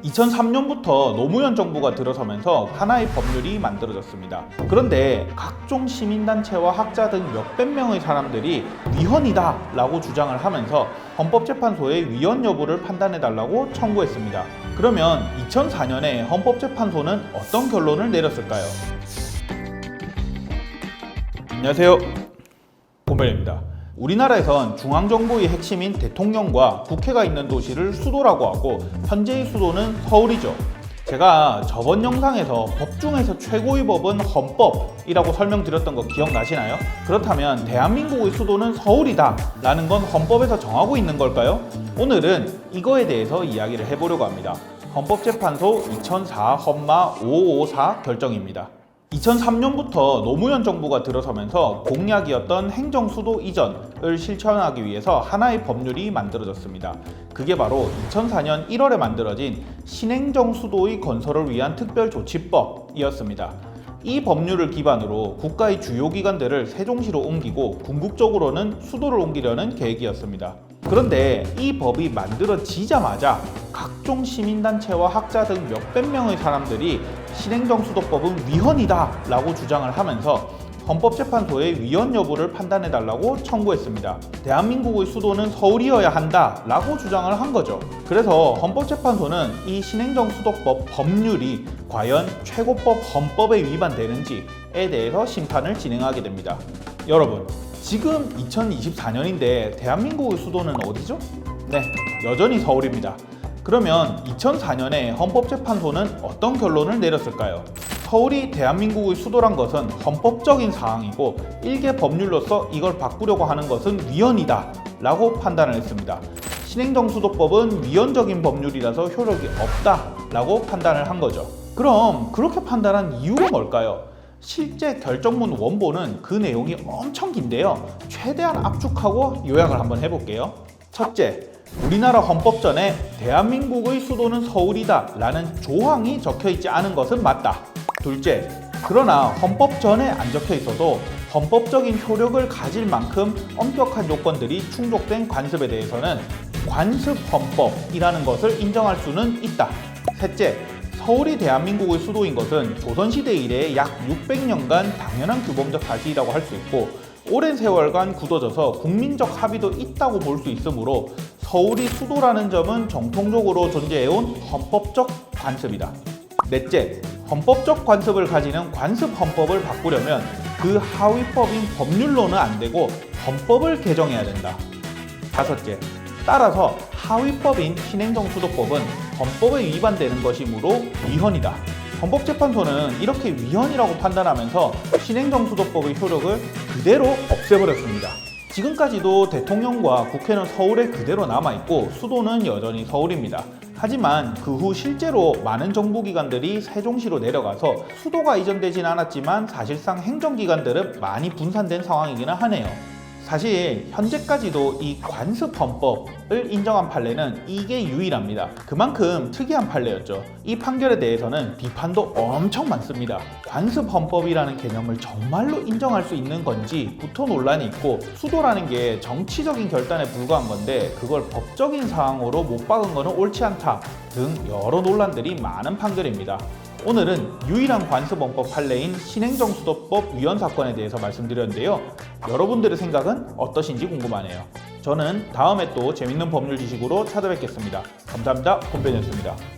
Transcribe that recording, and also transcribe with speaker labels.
Speaker 1: 2003년부터 노무현 정부가 들어서면서 하나의 법률이 만들어졌습니다. 그런데 각종 시민단체와 학자 등 몇백 명의 사람들이 위헌이다 라고 주장을 하면서 헌법재판소에 위헌 여부를 판단해달라고 청구했습니다. 그러면 2004년에 헌법재판소는 어떤 결론을 내렸을까요? 안녕하세요, 곰벨입니다. 우리나라에선 중앙정부의 핵심인 대통령과 국회가 있는 도시를 수도라고 하고 현재의 수도는 서울이죠. 제가 저번 영상에서 법 중에서 최고의 법은 헌법이라고 설명드렸던 거 기억나시나요? 그렇다면 대한민국의 수도는 서울이다 라는 건 헌법에서 정하고 있는 걸까요? 오늘은 이거에 대해서 이야기를 해보려고 합니다. 헌법재판소 2004 헌마 5554 결정입니다. 2003년부터 노무현 정부가 들어서면서 공약이었던 행정수도 이전을 실천하기 위해서 하나의 법률이 만들어졌습니다. 그게 바로 2004년 1월에 만들어진 신행정수도의 건설을 위한 특별조치법이었습니다. 이 법률을 기반으로 국가의 주요 기관들을 세종시로 옮기고 궁극적으로는 수도를 옮기려는 계획이었습니다. 그런데 이 법이 만들어지자마자 각종 시민단체와 학자 등 몇백 명의 사람들이 신행정수도법은 위헌이다 라고 주장을 하면서 헌법재판소에 위헌 여부를 판단해달라고 청구했습니다. 대한민국의 수도는 서울이어야 한다 라고 주장을 한 거죠. 그래서 헌법재판소는 이 신행정수도법 법률이 과연 최고법 헌법에 위반되는지에 대해서 심판을 진행하게 됩니다. 여러분, 지금 2024년인데 대한민국의 수도는 어디죠? 네, 여전히 서울입니다. 그러면 2004년에 헌법재판소는 어떤 결론을 내렸을까요? 서울이 대한민국의 수도란 것은 헌법적인 사항이고 일개 법률로서 이걸 바꾸려고 하는 것은 위헌이다 라고 판단을 했습니다. 신행정수도법은 위헌적인 법률이라서 효력이 없다 라고 판단을 한 거죠. 그럼 그렇게 판단한 이유가 뭘까요? 실제 결정문 원본은 그 내용이 엄청 긴데요. 최대한 압축하고 요약을 한번 해볼게요. 첫째, 우리나라 헌법전에 대한민국의 수도는 서울이다 라는 조항이 적혀있지 않은 것은 맞다. 둘째, 그러나 헌법전에 안 적혀 있어도 헌법적인 효력을 가질 만큼 엄격한 요건들이 충족된 관습에 대해서는 관습헌법이라는 것을 인정할 수는 있다. 셋째, 서울이 대한민국의 수도인 것은 조선시대 이래 약 600년간 당연한 규범적 사실이라고 할 수 있고 오랜 세월간 굳어져서 국민적 합의도 있다고 볼 수 있으므로 서울이 수도라는 점은 정통적으로 존재해온 헌법적 관습이다. 넷째, 헌법적 관습을 가지는 관습헌법을 바꾸려면 그 하위법인 법률로는 안 되고 헌법을 개정해야 된다. 다섯째, 따라서 하위법인 신행정수도법은 헌법에 위반되는 것이므로 위헌이다. 헌법재판소는 이렇게 위헌이라고 판단하면서 신행정수도법의 효력을 그대로 없애버렸습니다. 지금까지도 대통령과 국회는 서울에 그대로 남아있고 수도는 여전히 서울입니다. 하지만 그 후 실제로 많은 정부기관들이 세종시로 내려가서 수도가 이전되진 않았지만 사실상 행정기관들은 많이 분산된 상황이기는 하네요. 사실 현재까지도 이 관습헌법을 인정한 판례는 이게 유일합니다. 그만큼 특이한 판례였죠. 이 판결에 대해서는 비판도 엄청 많습니다. 관습헌법이라는 개념을 정말로 인정할 수 있는 건지부터 논란이 있고 수도라는 게 정치적인 결단에 불과한 건데 그걸 법적인 사항으로 못 박은 거는 옳지 않다 등 여러 논란들이 많은 판결입니다. 오늘은 유일한 관습헌법 판례인 신행정수도법 위헌 사건에 대해서 말씀드렸는데요. 여러분들의 생각은 어떠신지 궁금하네요. 저는 다음에 또 재밌는 법률 지식으로 찾아뵙겠습니다. 감사합니다. 곰변이었습니다.